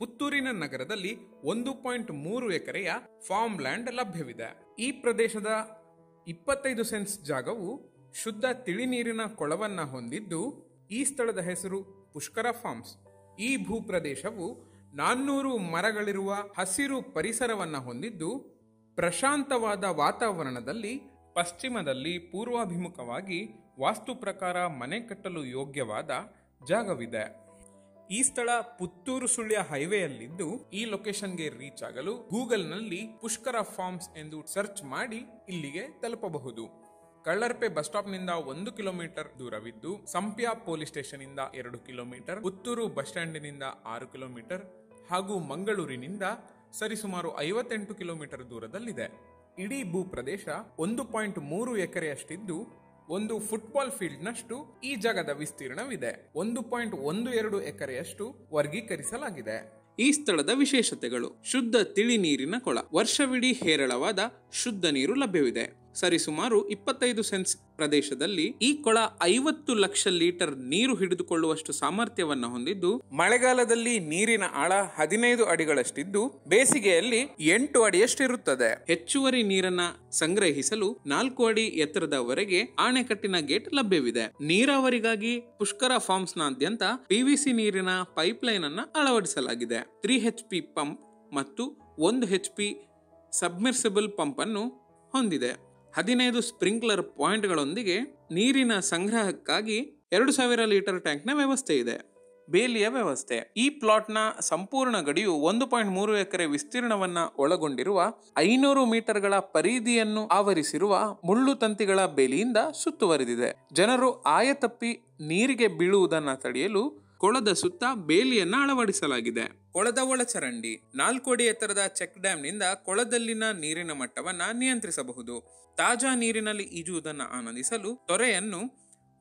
ಪುತ್ತೂರಿನ ನಗರದಲ್ಲಿ 1.3 ಎಕರೆಯ ಫಾರ್ಮ್ ಲ್ಯಾಂಡ್ ಲಭ್ಯವಿದೆ. ಈ ಪ್ರದೇಶದ 25 ಸೆಂಟ್ಸ್ ಜಾಗವು ಶುದ್ಧ ತಿಳಿನೀರಿನ ಕೊಳವನ್ನ ಹೊಂದಿದ್ದು, ಈ ಸ್ಥಳದ ಹೆಸರು ಪುಷ್ಕರ ಫಾರ್ಮ್ಸ್. ಈ ಭೂಪ್ರದೇಶವು 400 ಮರಗಳಿರುವ ಹಸಿರು ಪರಿಸರವನ್ನ ಹೊಂದಿದ್ದು, ಪ್ರಶಾಂತವಾದ ವಾತಾವರಣದಲ್ಲಿ ಪಶ್ಚಿಮದಲ್ಲಿ ಪೂರ್ವಾಭಿಮುಖವಾಗಿ ವಾಸ್ತು ಪ್ರಕಾರ ಮನೆ ಕಟ್ಟಲು ಯೋಗ್ಯವಾದ ಜಾಗವಿದೆ. ಈ ಸ್ಥಳ ಪುತ್ತೂರು ಸುಳ್ಯ ಹೈವೇಯಲ್ಲಿದ್ದು, ಈ ಲೊಕೇಶನ್ಗೆ ರೀಚ್ ಆಗಲು ಗೂಗಲ್ನಲ್ಲಿ ಪುಷ್ಕರ ಫಾರ್ಮ್ಸ್ ಎಂದು ಸರ್ಚ್ ಮಾಡಿ ಇಲ್ಲಿಗೆ ತಲುಪಬಹುದು. ಕಳ್ಳರ್ಪೆ ಬಸ್ ಸ್ಟಾಪ್ ನಿಂದ 1 ಕಿಲೋಮೀಟರ್ ದೂರವಿದ್ದು, ಸಂಪ್ಯ ಪೊಲೀಸ್ ಸ್ಟೇಷನ್ ಇಂದ 2 ಕಿಲೋಮೀಟರ್, ಪುತ್ತೂರು ಬಸ್ ಸ್ಟ್ಯಾಂಡಿನಿಂದ 6 ಕಿಲೋಮೀಟರ್ ಹಾಗೂ ಮಂಗಳೂರಿನಿಂದ ಸರಿಸುಮಾರು 58 ಕಿಲೋಮೀಟರ್ ದೂರದಲ್ಲಿದೆ. ಇಡೀ ಭೂಪ್ರದೇಶ 1.3 ಎಕರೆಯಷ್ಟಿದ್ದು, ಒಂದು ಫುಟ್ಬಾಲ್ ಫೀಲ್ಡ್ ನಷ್ಟು ಈ ಜಾಗದ ವಿಸ್ತೀರ್ಣವಿದೆ. 1.12 ಎಕರೆಯಷ್ಟು ವರ್ಗೀಕರಿಸಲಾಗಿದೆ. ಈ ಸ್ಥಳದ ವಿಶೇಷತೆಗಳು: ಶುದ್ಧ ತಿಳಿ ನೀರಿನ ಕೊಳ, ವರ್ಷವಿಡೀ ಹೇರಳವಾದ ಶುದ್ಧ ನೀರು ಲಭ್ಯವಿದೆ. ಸರಿಸುಮಾರು 25 ಸೆಂಟ್ಸ್ ಪ್ರದೇಶದಲ್ಲಿ ಈ ಕೊಳ 50 ಲಕ್ಷ ಲೀಟರ್ ನೀರು ಹಿಡಿದುಕೊಳ್ಳುವಷ್ಟು ಸಾಮರ್ಥ್ಯವನ್ನ ಹೊಂದಿದ್ದು, ಮಳೆಗಾಲದಲ್ಲಿ ನೀರಿನ ಆಳ 15 ಅಡಿಗಳಷ್ಟಿದ್ದು, ಬೇಸಿಗೆಯಲ್ಲಿ 8 ಅಡಿಯಷ್ಟಿರುತ್ತದೆ. ಹೆಚ್ಚುವರಿ ನೀರನ್ನ ಸಂಗ್ರಹಿಸಲು 4 ಅಡಿ ಎತ್ತರದವರೆಗೆ ಆಣೆಕಟ್ಟಿನ ಗೇಟ್ ಲಭ್ಯವಿದೆ. ನೀರಾವರಿಗಾಗಿ ಪುಷ್ಕರ ಫಾರ್ಮ್ಸ್ ನಾದ್ಯಂತ PVC ನೀರಿನ ಪೈಪ್ಲೈನ್ ಅನ್ನ ಅಳವಡಿಸಲಾಗಿದೆ. 3 HP ಪಂಪ್ ಮತ್ತು 1 HP ಸಬ್ಮೆರ್ಸಿಬಲ್ ಪಂಪ್ ಅನ್ನು ಹೊಂದಿದೆ. 15 ಸ್ಪ್ರಿಂಕ್ಲರ್ ಪಾಯಿಂಟ್ಗಳೊಂದಿಗೆ ನೀರಿನ ಸಂಗ್ರಹಕ್ಕಾಗಿ 2000 ಲೀಟರ್ ಟ್ಯಾಂಕ್ನ ವ್ಯವಸ್ಥೆ ಇದೆ. ಬೇಲಿಯ ವ್ಯವಸ್ಥೆ: ಈ ಪ್ಲಾಟ್ನ ಸಂಪೂರ್ಣ ಗಡಿಯು 1.3 ಎಕರೆ ವಿಸ್ತೀರ್ಣವನ್ನ ಒಳಗೊಂಡಿರುವ 500 ಮೀಟರ್ಗಳ ಪರಿಧಿಯನ್ನು ಆವರಿಸಿರುವ ಮುಳ್ಳು ತಂತಿಗಳ ಬೇಲಿಯಿಂದ ಸುತ್ತುವರಿದಿದೆ. ಜನರು ಆಯತಪ್ಪಿ ನೀರಿಗೆ ಬೀಳುವುದನ್ನು ತಡೆಯಲು ಕೊಳದ ಸುತ್ತ ಬೇಲಿಯನ್ನ ಅಳವಡಿಸಲಾಗಿದೆ. ಕೊಳದ ಒಳಚರಂಡಿ: 4 ಅಡಿ ಎತ್ತರದ ಚೆಕ್ ಡ್ಯಾಮ್ ನಿಂದ ಕೊಳದಲ್ಲಿನ ನೀರಿನ ಮಟ್ಟವನ್ನ ನಿಯಂತ್ರಿಸಬಹುದು. ತಾಜಾ ನೀರಿನಲ್ಲಿ ಈಜುವುದನ್ನು ಆನಂದಿಸಲು ತೊರೆಯನ್ನು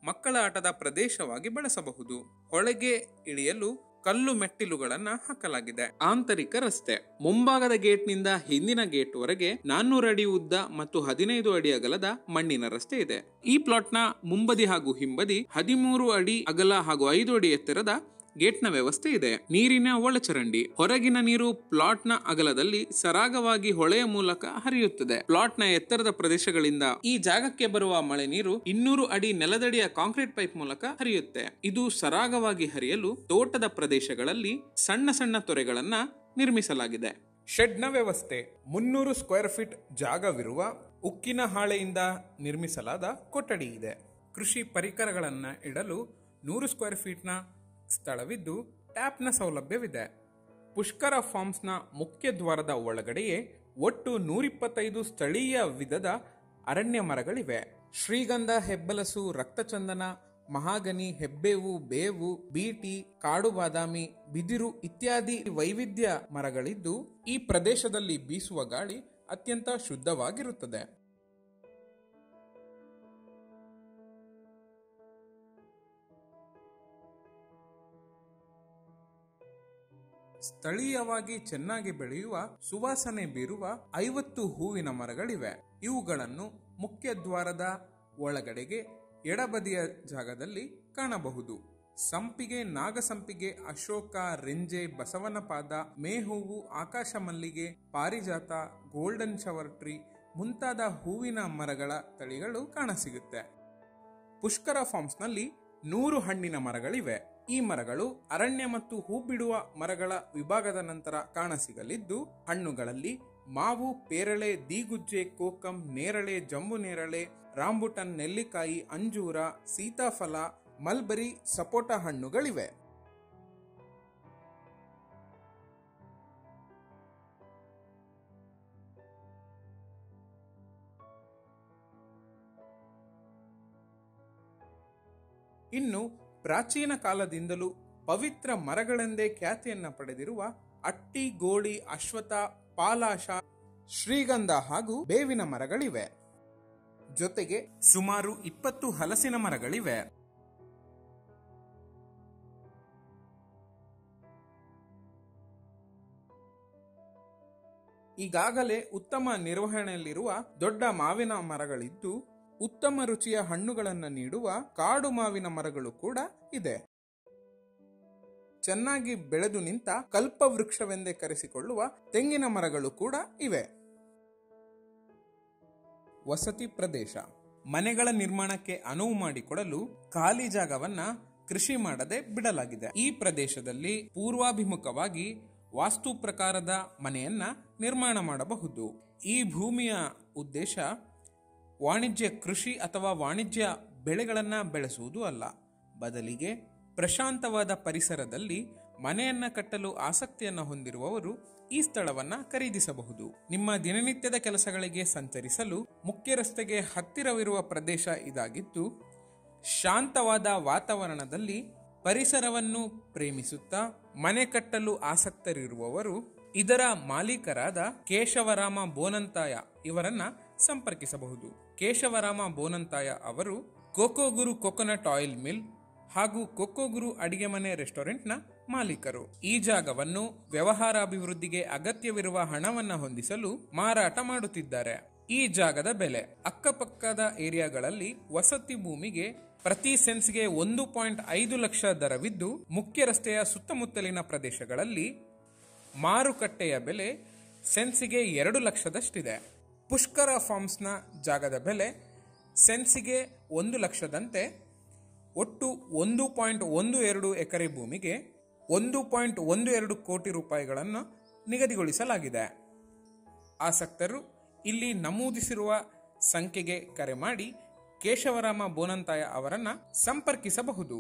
ಮಕ್ಕಳ ಆಟದ ಪ್ರದೇಶವಾಗಿ ಬಳಸಬಹುದು. ಹೊಳೆಗೆ ಇಳಿಯಲು ಕಲ್ಲು ಮೆಟ್ಟಿಲುಗಳನ್ನ ಹಾಕಲಾಗಿದೆ. ಆಂತರಿಕ ರಸ್ತೆ: ಮುಂಭಾಗದ ಗೇಟ್ ನಿಂದ ಹಿಂದಿನ ಗೇಟ್ ವರೆಗೆ 400 ಅಡಿ ಉದ್ದ ಮತ್ತು 15 ಅಡಿ ಅಗಲದ ಮಣ್ಣಿನ ರಸ್ತೆ ಇದೆ. ಈ ಪ್ಲಾಟ್ನ ಮುಂಬದಿ ಹಾಗೂ ಹಿಂಬದಿ 13 ಅಡಿ ಅಗಲ ಹಾಗೂ 5 ಅಡಿ ಎತ್ತರದ ಗೇಟ್ನ ವ್ಯವಸ್ಥೆ ಇದೆ. ನೀರಿನ ಒಳಚರಂಡಿ: ಹೊರಗಿನ ನೀರು ಪ್ಲಾಟ್ನ ಅಗಲದಲ್ಲಿ ಸರಾಗವಾಗಿ ಹೊಳೆಯ ಮೂಲಕ ಹರಿಯುತ್ತದೆ. ಪ್ಲಾಟ್ನ ಎತ್ತರದ ಪ್ರದೇಶಗಳಿಂದ ಈ ಜಾಗಕ್ಕೆ ಬರುವ ಮಳೆ ನೀರು 200 ಅಡಿ ನೆಲದಡಿಯ ಕಾಂಕ್ರೀಟ್ ಪೈಪ್ ಮೂಲಕ ಹರಿಯುತ್ತೆ. ಇದು ಸರಾಗವಾಗಿ ಹರಿಯಲು ತೋಟದ ಪ್ರದೇಶಗಳಲ್ಲಿ ಸಣ್ಣ ಸಣ್ಣ ತೊರೆಗಳನ್ನ ನಿರ್ಮಿಸಲಾಗಿದೆ. ಶೆಡ್ನ ವ್ಯವಸ್ಥೆ: 300 ಸ್ಕ್ವೇರ್ ಫೀಟ್ ಜಾಗವಿರುವ ಉಕ್ಕಿನ ಹಾಳೆಯಿಂದ ನಿರ್ಮಿಸಲಾದ ಕೊಠಡಿ ಇದೆ. ಕೃಷಿ ಪರಿಕರಗಳನ್ನ ಇಡಲು 100 ಸ್ಕ್ವೇರ್ ಫೀಟ್ನ ಸ್ಥಳವಿದ್ದು, ಟ್ಯಾಪ್ನ ಸೌಲಭ್ಯವಿದೆ. ಪುಷ್ಕರ ಫಾರ್ಮ್ಸ್ನ ಮುಖ್ಯ ದ್ವಾರದ ಒಳಗಡೆಯೇ ಒಟ್ಟು 125 ಸ್ಥಳೀಯ ವಿಧದ ಅರಣ್ಯ ಮರಗಳಿವೆ. ಶ್ರೀಗಂಧ, ಹೆಬ್ಬಲಸು, ರಕ್ತಚಂದನ, ಮಹಾಗನಿ, ಹೆಬ್ಬೇವು, ಬೇವು, ಬೀಟಿ, ಕಾಡು ಬಾದಾಮಿ, ಬಿದಿರು ಇತ್ಯಾದಿ ವೈವಿಧ್ಯ ಮರಗಳಿದ್ದು, ಈ ಪ್ರದೇಶದಲ್ಲಿ ಬೀಸುವ ಗಾಳಿ ಅತ್ಯಂತ ಶುದ್ಧವಾಗಿರುತ್ತದೆ. ಸ್ಥಳೀಯವಾಗಿ ಚೆನ್ನಾಗಿ ಬೆಳೆಯುವ ಸುವಾಸನೆ ಬೀರುವ 50 ಹೂವಿನ ಮರಗಳಿವೆ. ಇವುಗಳನ್ನು ಮುಖ್ಯ ದ್ವಾರದ ಒಳಗಡೆಗೆ ಎಡಬದಿಯ ಜಾಗದಲ್ಲಿ ಕಾಣಬಹುದು. ಸಂಪಿಗೆ, ನಾಗಸಂಪಿಗೆ, ಅಶೋಕ, ರೆಂಜೆ, ಬಸವನಪಾದ, ಮೇಹೂವು, ಆಕಾಶ ಮಲ್ಲಿಗೆ, ಪಾರಿಜಾತ, ಗೋಲ್ಡನ್ ಶವರ್ ಟ್ರೀ ಮುಂತಾದ ಹೂವಿನ ಮರಗಳ ತಳಿಗಳು ಕಾಣಸಿಗುತ್ತೆ. ಪುಷ್ಕರ ಫಾರ್ಮ್ಸ್ನಲ್ಲಿ 100 ಹಣ್ಣಿನ ಮರಗಳಿವೆ. ಈ ಮರಗಳು ಅರಣ್ಯ ಮತ್ತು ಹೂ ಬಿಡುವ ಮರಗಳ ವಿಭಾಗದ ನಂತರ ಕಾಣಸಿಗಲಿದ್ದು, ಹಣ್ಣುಗಳಲ್ಲಿ ಮಾವು, ಪೇರಳೆ, ದೀಗುಜ್ಜೆ, ಕೋಕಂ, ನೇರಳೆ, ಜಂಬು ನೇರಳೆ, ರಾಂಬುಟನ್, ನೆಲ್ಲಿಕಾಯಿ, ಅಂಜೂರ, ಸೀತಾಫಲ, ಮಲ್ಬರಿ, ಸಪೋಟ ಹಣ್ಣುಗಳಿವೆ. ಇನ್ನು ಪ್ರಾಚೀನ ಕಾಲದಿಂದಲೂ ಪವಿತ್ರ ಮರಗಳೆಂದೇ ಖ್ಯಾತಿಯನ್ನ ಪಡೆದಿರುವ ಅಟ್ಟಿ, ಗೋಳಿ, ಅಶ್ವಥ, ಪಾಲಾಶ, ಶ್ರೀಗಂಧ ಹಾಗೂ ಬೇವಿನ ಮರಗಳಿವೆ. ಜೊತೆಗೆ ಸುಮಾರು 20 ಹಲಸಿನ ಮರಗಳಿವೆ. ಈಗಾಗಲೇ ಉತ್ತಮ ನಿರ್ವಹಣೆಯಲ್ಲಿರುವ ದೊಡ್ಡ ಮಾವಿನ ಮರಗಳಿದ್ದು, ಉತ್ತಮ ರುಚಿಯ ಹಣ್ಣುಗಳನ್ನು ನೀಡುವ ಕಾಡು ಮಾವಿನ ಮರಗಳು ಕೂಡ ಇದೆ. ಚೆನ್ನಾಗಿ ಬೆಳೆದು ನಿಂತ ಕಲ್ಪವೃಕ್ಷವೆಂದೇ ಕರೆಸಿಕೊಳ್ಳುವ ತೆಂಗಿನ ಮರಗಳು ಕೂಡ ಇವೆ. ವಸತಿ ಪ್ರದೇಶ. ಮನೆಗಳ ನಿರ್ಮಾಣಕ್ಕೆ ಅನುವು ಮಾಡಿಕೊಡಲು ಖಾಲಿ ಜಾಗವನ್ನ ಕೃಷಿ ಮಾಡದೆ ಬಿಡಲಾಗಿದೆ. ಈ ಪ್ರದೇಶದಲ್ಲಿ ಪೂರ್ವಾಭಿಮುಖವಾಗಿ ವಾಸ್ತು ಪ್ರಕಾರದ ಮನೆಯನ್ನ ನಿರ್ಮಾಣ ಮಾಡಬಹುದು. ಈ ಭೂಮಿಯ ಉದ್ದೇಶ ವಾಣಿಜ್ಯ ಕೃಷಿ ಅಥವಾ ವಾಣಿಜ್ಯ ಬೆಳೆಗಳನ್ನ ಬೆಳೆಸುವುದು ಅಲ್ಲ, ಬದಲಿಗೆ ಪ್ರಶಾಂತವಾದ ಪರಿಸರದಲ್ಲಿ ಮನೆಯನ್ನ ಕಟ್ಟಲು ಆಸಕ್ತಿಯನ್ನು ಹೊಂದಿರುವವರು ಈ ಸ್ಥಳವನ್ನ ಖರೀದಿಸಬಹುದು. ನಿಮ್ಮ ದಿನನಿತ್ಯದ ಕೆಲಸಗಳಿಗೆ ಸಂಚರಿಸಲು ಮುಖ್ಯ ರಸ್ತೆಗೆ ಹತ್ತಿರವಿರುವ ಪ್ರದೇಶ ಇದಾಗಿದ್ದು, ಶಾಂತವಾದ ವಾತಾವರಣದಲ್ಲಿ ಪರಿಸರವನ್ನು ಪ್ರೇಮಿಸುತ್ತಾ ಮನೆ ಕಟ್ಟಲು ಆಸಕ್ತರಿರುವವರು ಇದರ ಮಾಲೀಕರಾದ ಕೇಶವರಾಮ ಬೋನಂತಾಯ ಇವರನ್ನ ಸಂಪರ್ಕಿಸಬಹುದು. ಕೇಶವರಾಮ ಬೋನಂತಾಯ ಅವರು ಕೊಕೊಗುರು ಕೊಕೊನಟ್ ಆಯಿಲ್ ಮಿಲ್ ಹಾಗೂ ಕೊಕೊಗುರು ಅಡಿಗೆ ಮನೆ ರೆಸ್ಟೋರೆಂಟ್ನ ಮಾಲೀಕರು. ಈ ಜಾಗವನ್ನು ವ್ಯವಹಾರಾಭಿವೃದ್ಧಿಗೆ ಅಗತ್ಯವಿರುವ ಹಣವನ್ನ ಹೊಂದಿಸಲು ಮಾರಾಟ ಮಾಡುತ್ತಿದ್ದಾರೆ. ಈ ಜಾಗದ ಬೆಲೆ ಅಕ್ಕಪಕ್ಕದ ಏರಿಯಾಗಳಲ್ಲಿ ವಸತಿ ಭೂಮಿಗೆ ಪ್ರತಿ ಸೆನ್ಸ್ಗೆ 1.5 ಲಕ್ಷ ದರವಿದ್ದು, ಮುಖ್ಯ ರಸ್ತೆಯ ಸುತ್ತಮುತ್ತಲಿನ ಪ್ರದೇಶಗಳಲ್ಲಿ ಮಾರುಕಟ್ಟೆಯ ಬೆಲೆ ಸೆನ್ಸಿಗೆ 2 ಲಕ್ಷದಷ್ಟಿದೆ. ಪುಷ್ಕರ ಫಾರ್ಮ್ಸ್ನ ಜಾಗದ ಬೆಲೆ ಸೆನ್ಸಿಗೆ 1 ಲಕ್ಷದಂತೆ ಒಟ್ಟು 1.12 ಎಕರೆ ಭೂಮಿಗೆ 1.12 ಕೋಟಿ ರೂಪಾಯಿಗಳನ್ನು ನಿಗದಿಗೊಳಿಸಲಾಗಿದೆ. ಆಸಕ್ತರು ಇಲ್ಲಿ ನಮೂದಿಸಿರುವ ಸಂಖ್ಯೆಗೆ ಕರೆ ಮಾಡಿ ಕೇಶವರಾಮ ಬೋನಂತಾಯ ಅವರನ್ನ ಸಂಪರ್ಕಿಸಬಹುದು.